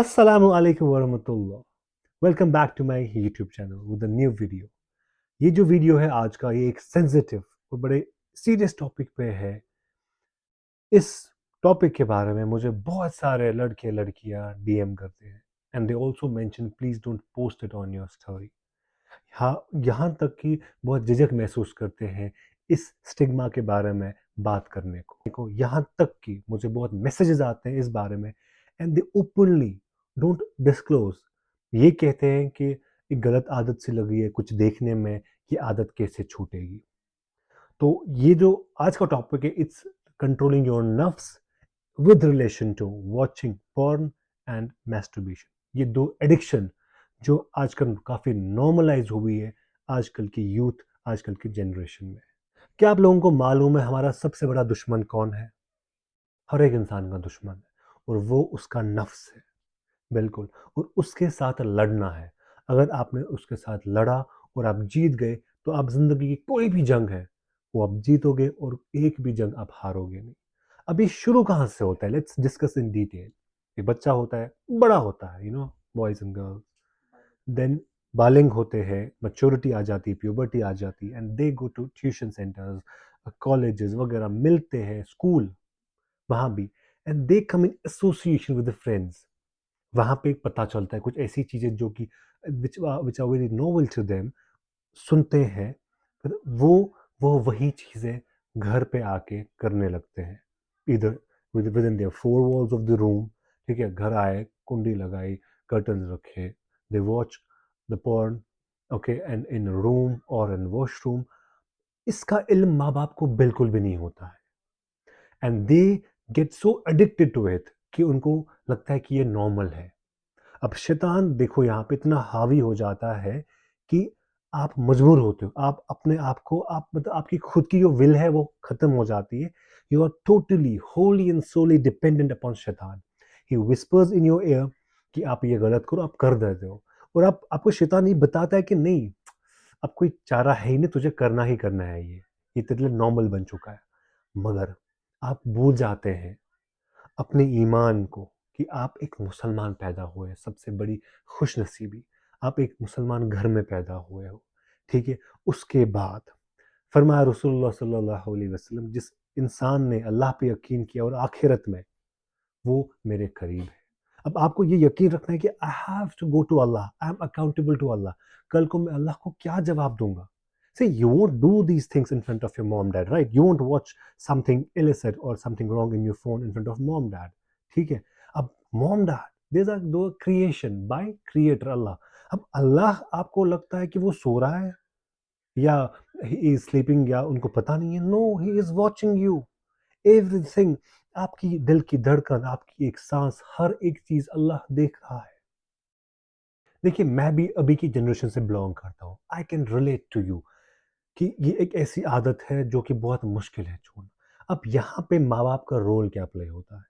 Assalamu alaikum warahmatullah. Welcome back to my YouTube channel with a new video. ये जो video है आज का ये एक सेंसिटिव और बड़े सीरियस टॉपिक पे है। इस टॉपिक के बारे में मुझे बहुत सारे लड़के लड़कियां डीएम करते हैं and they also mention please don't post it on your story. हाँ, यहाँ तक कि बहुत झिझक महसूस करते हैं इस स्टिग्मा के बारे में बात करने को। यहाँ तक कि मुझे बहुत मैसेजेस आते हैं इस बारे में and they openly don't disclose. ये कहते हैं कि एक गलत आदत से लगी है कुछ देखने में, ये आदत कैसे छूटेगी। तो ये जो आज का टॉपिक है, it's controlling your nerves with relation to watching porn and masturbation. ये दो एडिक्शन जो आजकल काफ़ी नॉर्मलाइज हो गई है आजकल की यूथ, आजकल की जनरेशन में। क्या आप लोगों को मालूम है हमारा सबसे बड़ा दुश्मन कौन है? हर एक इंसान का दुश्मन है और वो उसका नफ्स है। बिल्कुल। और उसके साथ लड़ना है। अगर आपने उसके साथ लड़ा और आप जीत गए तो आप ज़िंदगी की कोई भी जंग है वो आप जीतोगे और एक भी जंग आप हारोगे नहीं। अब ये शुरू कहाँ से होता है? Let's discuss in detail. एक बच्चा होता है, बड़ा होता है, बॉयज एंड गर्ल्स। देन बालिंग होते हैं, मैच्योरिटी आ जाती है, प्यूबर्टी आ जाती है and they go to tuition centres, colleges वगैरह मिलते हैं, स्कूल वहाँ भी, and they come in association with the friends. वहाँ पे पता चलता है कुछ ऐसी चीज़ें जो कि which are very novel to them, सुनते हैं, फिर वो वही चीज़ें घर पे आके करने लगते हैं। इधर with in their four walls of the room. ठीक है, घर आए, कुंडी लगाई, कर्टन्स रखे, they watch the porn, okay, and in room और इन वॉशरूम। इसका इल्म माँ बाप को बिल्कुल भी नहीं होता है and they get so addicted to it कि उनको लगता है कि ये नॉर्मल है। अब शैतान देखो यहाँ पे इतना हावी हो जाता है कि आप मजबूर होते हो, आप अपने आप को, आप मतलब आपकी खुद की जो विल है वो खत्म हो जाती है। You are totally wholly and solely dependent upon शैतान। He whispers in your ear कि आप ये गलत करो, आप कर देते हो। और आपको शैतान ये बताता है कि नहीं, अब कोई चारा है ही नहीं, तुझे करना ही करना है, ये तेरे लिए नॉर्मल बन चुका है। मगर आप भूल जाते हैं अपने ईमान को कि आप एक मुसलमान पैदा हुए, सबसे बड़ी खुशनसीबी, आप एक मुसलमान घर में पैदा हुए हो। ठीक है, उसके बाद फरमाया रसूलुल्लाह सल्लल्लाहु अलैहि वसल्लम, जिस इंसान ने अल्लाह पे यकीन किया और आखिरत में, वो मेरे करीब है। अब आपको ये यकीन रखना है कि I have to go to Allah, I am accountable to Allah. कल को मैं अल्लाह को क्या जवाब दूंगा? See, you won't do these things in front of your mom dad, right? You won't watch something illicit or something wrong in your phone in front of mom dad. ठीक है, अब mom dad, these are the creation by creator Allah. अब अल्लाह आपको लगता है कि वो सो रहा है या he is sleeping या उनको पता नहीं है? No, he is watching you. Everything, आपकी दिल की धड़कन, आपकी एक सांस, हर एक चीज अल्लाह देख रहा है। देखिए, मैं भी अभी की जनरेशन से बिलोंग करता हूँ। I can relate to you कि ये एक ऐसी आदत है जो कि बहुत मुश्किल है छोड़ना। अब यहाँ पे माँ बाप का रोल क्या प्ले होता है?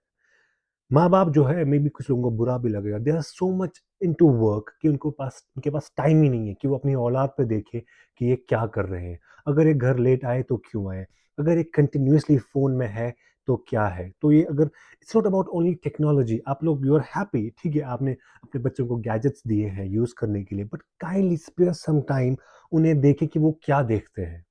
माँ बाप जो है, मे बी कुछ लोगों को बुरा भी लगेगा, they are so much into work कि उनके पास टाइम ही नहीं है कि वो अपनी औलाद पे देखे कि ये क्या कर रहे हैं। अगर ये घर लेट आए तो क्यों आए, अगर ये कंटिन्यूसली फ़ोन में है तो क्या है। तो ये अगर it's not about only technology, आप लोग यू आर हैप्पी, ठीक है, आपने अपने बच्चों को गैजेट्स दिए हैं यूज़ करने के लिए, but kindly spare some time, उन्हें देखें कि वो क्या देखते हैं।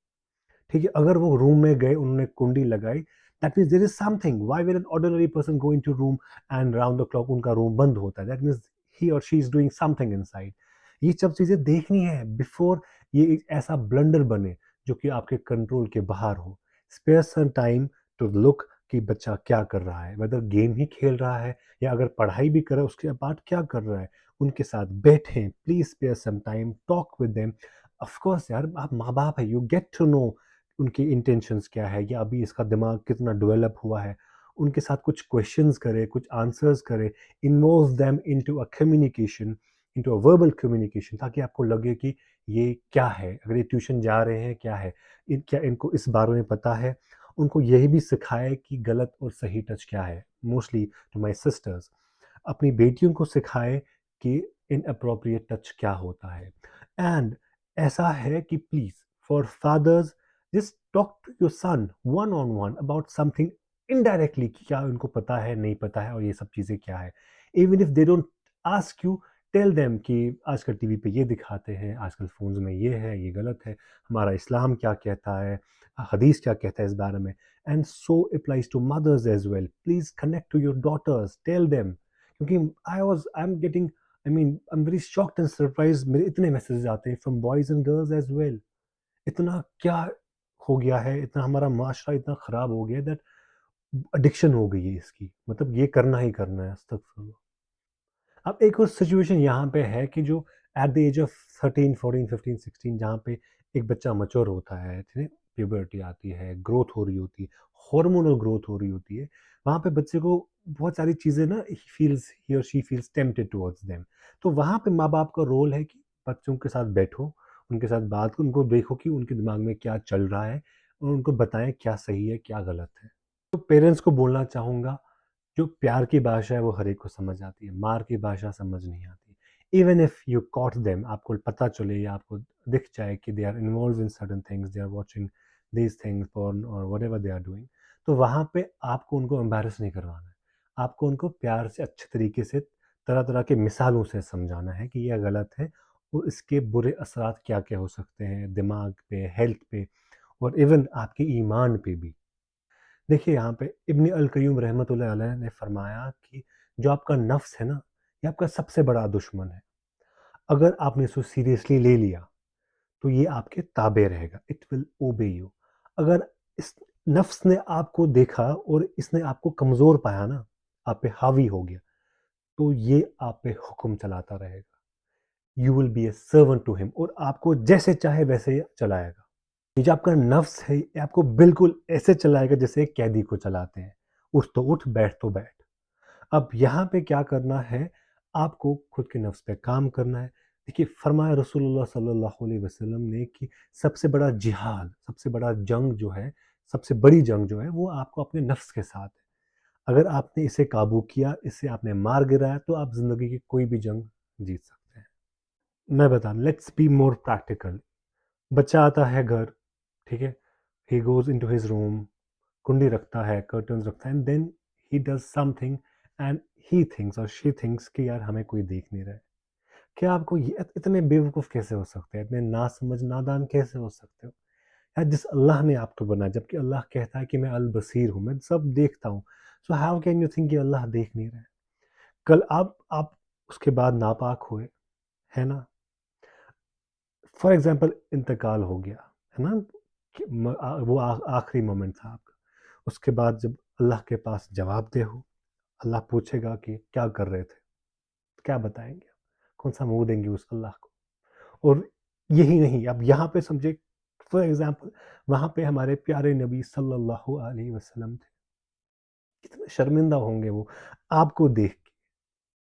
ठीक है, अगर वो रूम में गए, उन्होंने कुंडी लगाई, that means there is something. Why will an ordinary person go into room and round the clock उनका रूम बंद होता है? That means he or she is doing something inside. ये सब चीज़ें देखनी है बिफोर ये एक ऐसा ब्लंडर बने जो कि आपके कंट्रोल के बाहर हो। Spare some time to look कि बच्चा क्या कर रहा है, वेदर गेम ही खेल रहा है या अगर पढ़ाई भी कर रहा है उसके बाद क्या कर रहा है। उनके साथ बैठें, please spare some time, talk with them. Of course यार, आप माँ बाप है, यू गेट टू नो उनकी इंटेंशंस क्या है या अभी इसका दिमाग कितना डेवलप हुआ है। उनके साथ कुछ क्वेश्चंस करें, कुछ आंसर्स करें, involve them into a communication, into a verbal communication, ताकि आपको लगे कि ये क्या है, अगर ये ट्यूशन जा रहे हैं क्या है, क्या इनको इस बारे में पता है। उनको यही भी सिखाए कि गलत और सही टच क्या है। मोस्टली टू माई सिस्टर्स, अपनी बेटियों को सिखाए कि इन अप्रोप्रिएट टच क्या होता है। एंड ऐसा है कि please for fathers, just talk to your son one on one about something indirectly कि क्या उनको पता है, नहीं पता है और ये सब चीज़ें क्या है। Even if they don't ask you, tell them कि आजकल टीवी पे ये दिखाते हैं, आजकल फ़ोन्स में ये है, ये गलत है, हमारा इस्लाम क्या कहता है, हदीस क्या कहता है इस बारे में। And so applies to mothers as well. Please connect to your daughters, tell them, क्योंकि I am getting, I am very shocked and surprised, मेरे इतने मैसेजेस आते हैं from boys and girls as well. इतना क्या हो गया है, इतना हमारा माशरा इतना ख़राब हो गया है दैट एडिक्शन हो गई है इसकी, मतलब ये करना ही करना है, अस्तगफिरुल्लाह। अब एक और सिचुएशन यहाँ पे है कि जो एट द एज ऑफ 13, 14, 15, 16, जहाँ पे एक बच्चा मैच्योर होता है, ठीक है, प्यूबर्टी आती है, ग्रोथ हो रही होती है, हार्मोनल ग्रोथ हो रही होती है, वहाँ पे बच्चे को बहुत सारी चीज़ें ना ही or she feels tempted towards them. तो वहाँ पे माँ-बाप का रोल है कि बच्चों के साथ बैठो, उनके साथ बात करो, उनको देखो कि उनके दिमाग में क्या चल रहा है और उनको बताएँ क्या सही है, क्या गलत है। तो पेरेंट्स को बोलना चाहूँगा, जो प्यार की भाषा है वो हर एक को समझ आती है, मार की भाषा समझ नहीं आती। Even if you caught them, आपको पता चले या आपको दिख जाए कि they are involve in certain things, they are watching these things porn और व्हाटएवर दे आर डूइंग, तो वहाँ पे आपको उनको एम्बैरेस नहीं करवाना है। आपको उनको प्यार से अच्छे तरीके से तरह तरह के मिसालों से समझाना है कि यह गलत है और इसके बुरे असरात क्या क्या हो सकते हैं दिमाग पे, हेल्थ पे और इवन आपके ईमान पे भी। देखिए यहाँ पे इब्न अल कय्यूम रहमतुल्लाह अलैह ने फरमाया कि जो आपका नफ्स है ना, ये आपका सबसे बड़ा दुश्मन है। अगर आपने इसको सीरियसली ले लिया, तो ये आपके ताबे रहेगा, इट विल ओबे यू। अगर इस नफ्स ने आपको देखा और इसने आपको कमज़ोर पाया ना, आप पे हावी हो गया, तो ये आप पे हुक्म चलाता रहेगा। You will be a servant to him और आपको जैसे चाहे वैसे ही चलाएगा। ये जो आपका नफ्स है, ये आपको बिल्कुल ऐसे चलाएगा जैसे एक कैदी को चलाते हैं। उठ तो उठ, बैठ तो बैठ। अब यहाँ पे क्या करना है, आपको खुद के नफ्स पे काम करना है। देखिए फरमाया रसूलुल्लाह सल्लल्लाहु अलैहि वसल्लम ने कि सबसे बड़ा जिहाद, सबसे बड़ा जंग जो है, सबसे बड़ी जंग जो है वो आपको अपने नफ्स के साथ है। अगर आपने इसे काबू किया, इसे आपने मार गिराया तो आप ज़िंदगी की कोई भी जंग जीत सकते हैं। मैं बता, लेट्स बी मोर प्रैक्टिकल। बच्चा आता है घर, ठीक है? He goes into his room, कुंडी रखता है, कर्टन्स रखता है and then he does something and he thinks और शी थिंक्स कि यार हमें कोई देख नहीं रहा है। क्या आपको ये इतने बेवकूफ़ कैसे हो सकते हैं? इतने नासमझ, नादान कैसे हो सकते हो? यार जिस अल्लाह ने आपको बनाया, जबकि अल्लाह कहता है कि मैं अल बसीर हूँ, मैं सब देखता हूँ। So how can you think कि अल्लाह देख नहीं रहा है? कल आप उसके बाद नापाक हुए, है ना? फॉर एग्ज़ाम्पल इंतकाल हो गया, है ना? कि वो आखिरी मोमेंट था आपका। उसके बाद जब अल्लाह के पास जवाबदेह हो, अल्लाह पूछेगा कि क्या कर रहे थे? क्या बताएँगे? कौन-सा मुँह देंगे उस अल्लाह को? और यही नहीं, अब यहाँ पे समझिए, फॉर एग्ज़ाम्पल वहाँ पे हमारे प्यारे नबी सल्लल्लाहु अलैहि वसल्लम थे। कितने शर्मिंदा होंगे वो आपको देख के,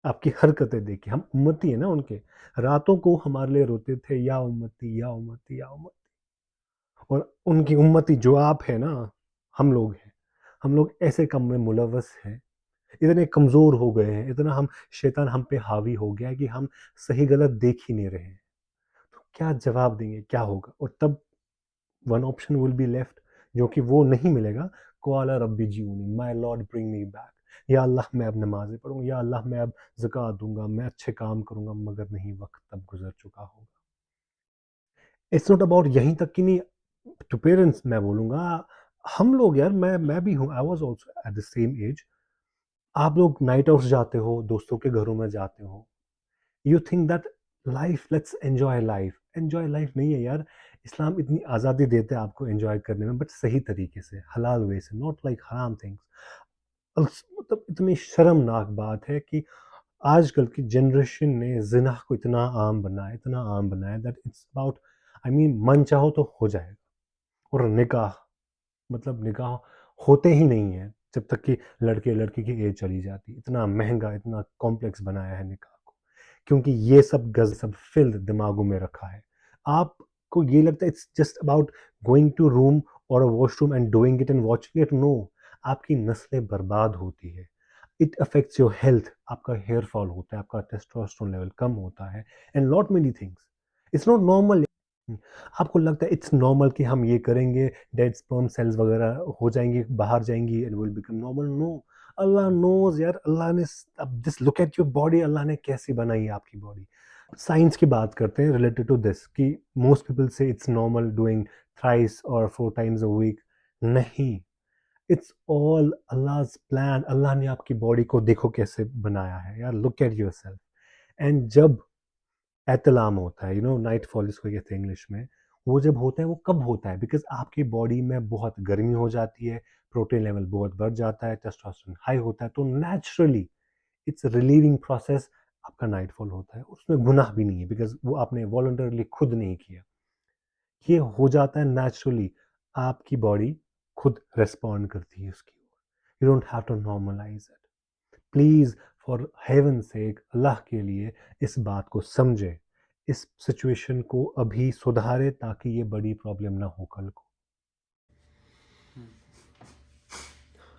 आपकी हरकतें देख के। हम उम्मती हैं ना उनके। रातों को हमारे लिए रोते थे, या उम्मती, या उम्मती, या उम्मती। और उनकी उम्मती जो आप हैं ना, हम लोग हैं। हम लोग ऐसे काम में मुलव्वस हैं, इतने कमज़ोर हो गए हैं, इतना हम शैतान हम पे हावी हो गया है कि हम सही गलत देख ही नहीं रहे हैं। तो क्या जवाब देंगे, क्या होगा? और तब one option will be left, जो कि वो नहीं मिलेगा, क़ाला रब्बी जिऊनी, my lord bring me back. या अल्लाह मैं अब नमाज़ें पढ़ूँगा, या अल्लाह मैं अब ज़कात दूँगा, मैं अच्छे काम करूँगा, मगर नहीं, वक़्त तब गुज़र चुका होगा। इट्स नॉट अबाउट यहीं तक कि नहीं, टू पेरेंट्स मैं बोलूँगा, हम लोग यार, मैं भी हूँ, I was also at the same age. आप लोग नाइट आउट्स जाते हो, दोस्तों के घरों में जाते हो, you think that life, let's enjoy life. Enjoy life नहीं है यार। इस्लाम इतनी आज़ादी देता है आपको एन्जॉय करने में, बट सही तरीके से, हलाल वे से, नॉट लाइक हराम थिंग्स। मतलब इतनी शर्मनाक बात है कि आजकल की जनरेशन ने ज़िना को इतना आम बनाया that it's about, I mean मन चाहो तो हो जाएगा। और निकाह, मतलब निकाह होते ही नहीं है जब तक कि लड़के लड़की की एज चली जाती है। इतना महंगा, इतना कॉम्प्लेक्स बनाया है निकाह को, क्योंकि ये सब गज़, सब फ़िल्थ दिमागों में रखा है। आपको ये लगता है it's just about going to room और a washroom and doing it and watching it, no. आपकी नस्लें बर्बाद होती है। इट अफेक्ट्स योर हेल्थ, आपका हेयर फॉल होता है, आपका टेस्टोस्टेरोन लेवल कम होता है and lot many things. It's not normal. आपको लगता है इट्स नॉर्मल कि हम ये करेंगे, डेड स्पर्म सेल्स वगैरह हो जाएँगे, बाहर जाएँगी and will become normal, no. Allah knows यार, अल्लाह ने अब just look at your body, Allah ने कैसी बनाई है आपकी बॉडी। साइंस की बात करते हैं रिलेटेड टू दिस कि मोस्ट पीपल से इट्स नॉर्मल डूइंग थ्राइस और 4 टाइम्स अ वीक। नहीं, इट्स ऑल अल्लाह's प्लान। अल्लाह ने आपकी बॉडी को देखो कैसे बनाया है यार, लुक एट योरसेल्फ। एंड जब एतलाम होता है, नाइट फॉल जिसको कहते हैं इंग्लिश में, वो जब होता है वो कब होता है? बिकॉज आपकी बॉडी में बहुत गर्मी हो जाती है, प्रोटीन लेवल बहुत बढ़ जाता है, टेस्टोस्टेरोन हाई होता है, तो नेचुरली इट्स रिलीविंग प्रोसेस, आपका नाइट फॉल होता है। उसमें गुनाह भी नहीं है बिकॉज वो आपने वॉलंटरली खुद नहीं किया, ये हो जाता है नेचुरली। आपकी बॉडी खुद रिस्पॉन्ड करती है उसकी ओर। You don't have to normalize it. Please, for heaven sake, Allah के लिए इस बात को समझे, इस सिचुएशन को अभी सुधारे ताकि ये बड़ी प्रॉब्लम ना हो कल को।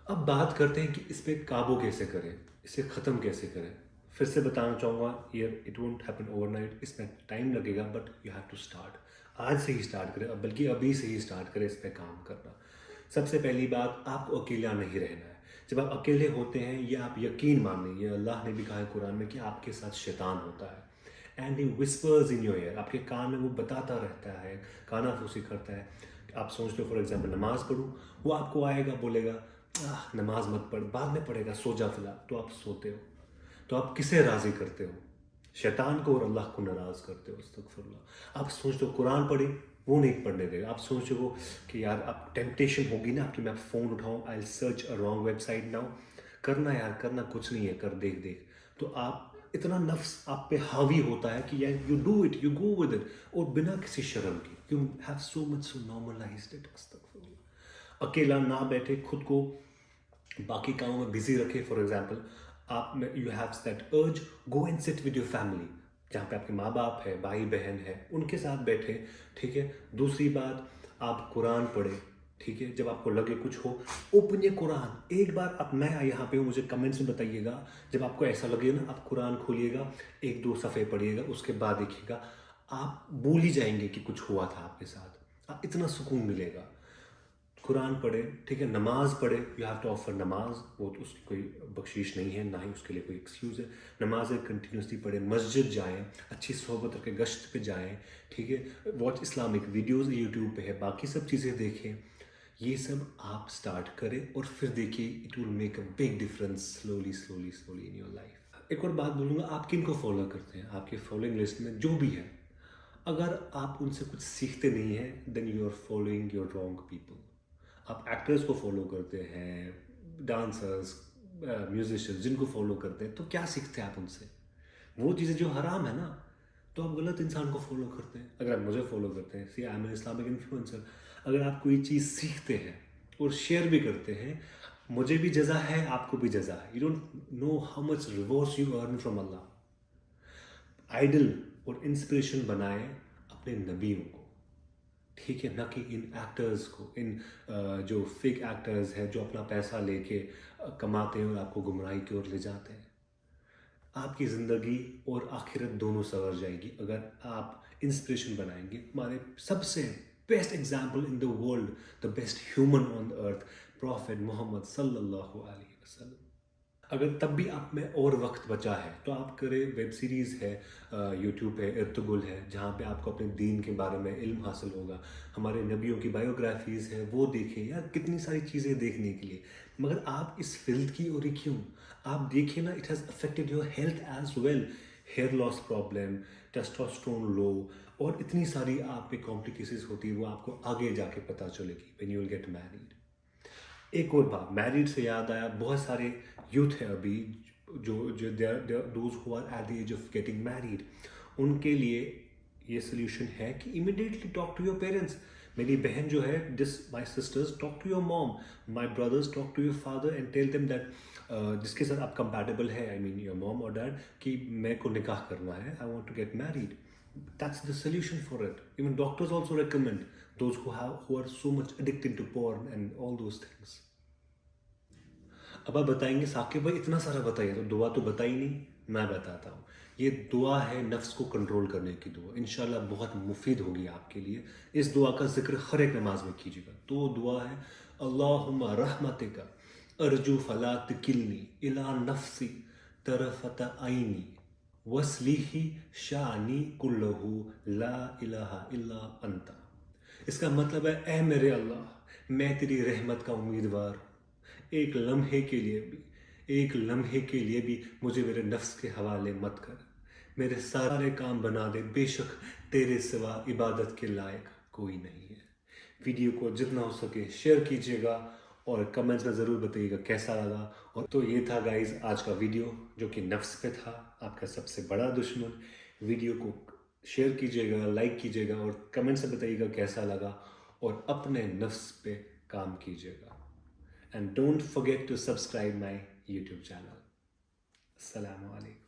अब बात करते हैं कि इस पे काबू कैसे करें, इसे ख़त्म कैसे करें। फिर से बताना चाहूँगा, ये इट वोंट हैपन ओवरनाइट, इसमें टाइम लगेगा, but you have to start. आज से ही स्टार्ट करें, अब बल्कि अभी से ही स्टार्ट करें इस पे काम करना। सबसे पहली बात, आपको अकेला नहीं रहना है। जब आप अकेले होते हैं, ये आप यकीन मान लीजिए, अल्लाह ने भी कहा है कुरान में कि आपके साथ शैतान होता है। And he whispers in your year, आपके कान में वो बताता रहता है, कानाफूसी करता है। आप सोचते हो फॉर एग्जाम्पल नमाज पढ़ूँ, वो आपको आएगा बोलेगा नमाज मत पढ़, बाद में पढ़ेगा, सो जा फिलहाल। तो आप सोते हो। तो आप किसे राज़ी करते हो? शैतान को और अल्लाह को नाराज़ करते हो। अस्तगफिरुल्लाह। आप सोचते हो कुरान पढ़े, वो नहीं पढ़ने देगा। आप सोचो हो कि यार अब टेम्पटेशन होगी ना कि मैं फ़ोन उठाऊँ, I will search a wrong website now. करना यार, करना कुछ नहीं है, कर देख देख। तो आप इतना नफ्स आप पे हावी होता है कि यार you do it, you go with it, और बिना किसी शर्म के। You have so much so normalized it. अस्तगफिरुल्लाह। अकेला ना बैठे, खुद को बाकी कामों में बिजी रखे। फॉर एग्जाम्पल, आप में यू हैव दैट अर्ज, go and sit with your family, जहाँ पे आपके माँ बाप है, भाई बहन है, उनके साथ बैठे। ठीक है। दूसरी बात, आप कुरान पढ़े। ठीक है। जब आपको लगे कुछ हो, ओपन ये कुरान एक बार। अब मैं यहाँ पे हूँ, मुझे कमेंट्स में बताइएगा जब आपको ऐसा लगे ना, आप कुरान खोलिएगा, 1-2 सफ़े पढ़िएगा, उसके बाद देखिएगा आप भूल ही जाएंगे कि कुछ हुआ था आपके साथ। आप इतना सुकून मिलेगा। कुरान पढ़े। ठीक है। नमाज पढ़े, यू हैव टू ऑफर नमाज, वो तो उसकी कोई बख्शीश नहीं है, ना ही उसके लिए कोई एक्सक्यूज़ है। नमाज़ें कंटिन्यूसली पढ़े, मस्जिद जाएँ, अच्छी सोहबत रखें, गश्त पे जाएँ। ठीक है। वॉच इस्लामिक वीडियोज़ यूट्यूब पे है, बाकी सब चीज़ें देखें। ये सब आप स्टार्ट करें और फिर देखिए it will make a big difference slowly slowly slowly in your life. एक और बात बोलूँगा, आप किन को फॉलो करते हैं? आपके फॉलोइंग लिस्ट में जो भी है, अगर आप उनसे कुछ सीखते नहीं हैं, then you are following your wrong people. आप एक्टर्स को फॉलो करते हैं, डांसर्स, म्यूजिशियंस जिनको फॉलो करते हैं, तो क्या सीखते हैं आप उनसे? वो चीज़ें जो हराम है ना, तो आप गलत इंसान को फॉलो करते हैं। अगर आप मुझे फॉलो करते हैं, see I am an Islamic influencer, अगर आप कोई चीज़ सीखते हैं और शेयर भी करते हैं, मुझे भी जजा है, आपको भी जजा है। You don't know how much rewards you earn from Allah. Idol और इंस्पिरेशन बनाए अपने नबियों को। ठीक है। ना कि इन एक्टर्स को, इन जो फेक एक्टर्स हैं जो अपना पैसा लेके कमाते हैं और आपको गुमराही की ओर ले जाते हैं। आपकी ज़िंदगी और आखिरत दोनों संवर जाएगी अगर आप इंस्पिरेशन बनाएंगे। हमारे सबसे best example in the world, the best human on the earth, prophet Muhammad सल्लल्लाहु अलैहि वसल्लम। अगर तब भी आप में और वक्त बचा है तो आप करें, वेब सीरीज़ है यूट्यूब पे, इर्तुगुल है, जहाँ पे आपको अपने दीन के बारे में इल्म हासिल होगा। हमारे नबियों की बायोग्राफीज़ है, वो देखें यार, कितनी सारी चीज़ें देखने के लिए। मगर आप इस फील्ड की ओर ही क्यों? आप देखिए ना, it has affected your health as well. Hair loss problem, testosterone low, और इतनी सारी आप पे कॉम्प्लिकेशंस होती है, वो आपको आगे जाके पता चलेगी when you will get married. एक और बात, मैरिड से याद आया, बहुत सारे यूथ है अभी जो जो those who are at the age of getting married, उनके लिए ये सोल्यूशन है कि immediately talk to your parents. मेरी बहन जो है, this my sisters, talk to your mom, my brothers, talk to your father and tell them that जिसके साथ आप कंपैटिबल है, आई मीन योर मॉम और डैड, कि मेरे को निकाह करना है, I want to get married. That's the solution for it. Even doctors also recommend those who are so much addicted to porn and all those things. अब आप बताएंगे साकिब भाई इतना सारा बताइए, तो दुआ तो बताई नहीं। मैं बताता हूँ, ये दुआ है नफ्स को कंट्रोल करने की दुआ, इंशाल्लाह बहुत मुफीद होगी आपके लिए। इस दुआ का जिक्र हर एक नमाज में कीजिएगा। तो दुआ है, अल्लाहुम्मा रहमतिका अर्जू फला तकिलनी इला नफ्सी तरफत आईनी वसलीही शानी कुल्लहू ला इलाहा इल्ला अंता। इसका मतलब है, ऐ मेरे अल्लाह, मैं तेरी रहमत का उम्मीदवार, एक लम्हे के लिए भी मुझे मेरे नफ्स के हवाले मत कर। मेरे सारे काम बना दे, बेशक तेरे सिवा इबादत के लायक कोई नहीं है। वीडियो को जितना हो सके शेयर कीजिएगा और कमेंट्स में ज़रूर बताइएगा कैसा लगा। और तो ये था गाइस आज का वीडियो, जो कि नफ्स पे था, आपका सबसे बड़ा दुश्मन। वीडियो को शेयर कीजिएगा, लाइक कीजिएगा और कमेंट से बताइएगा कैसा लगा, और अपने नफ्स पे काम कीजिएगा। And don't forget to subscribe my YouTube channel. अस्सलाम वालेकुम।